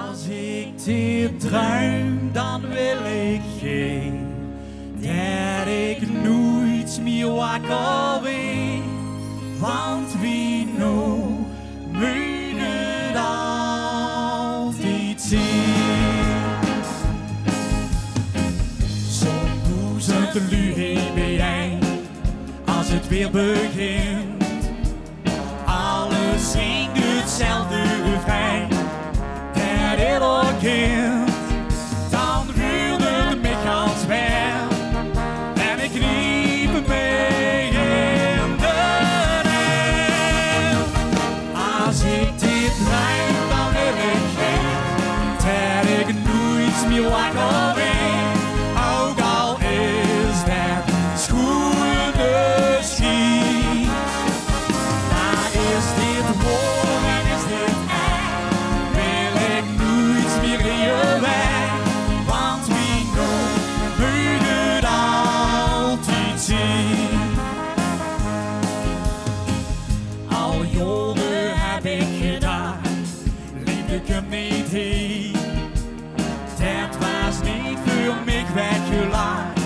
Als ik dit druim, dan wil ik geen dat ik nooit meer wakker weet. Want wie nou moet het altijd zien. Zo'n boezemte lui ben jij, als het weer begint. Alles zingt hetzelfde refrein. Dat ieder kind, dan vuurde mij als weg. En ik kniep mee in de nek. Als ik dit ruim, dan wil ik geen dat ik nooit meer wakker ben. Ook al is dat schoenen schiet. Maar is dit woord en is dit echt, wil ik nooit meer hier weg. Want wie nou moet het altijd zien. Al jaren heb ik gedaan, liefde komt niet heen. Dat was niet voor mij weggelaten.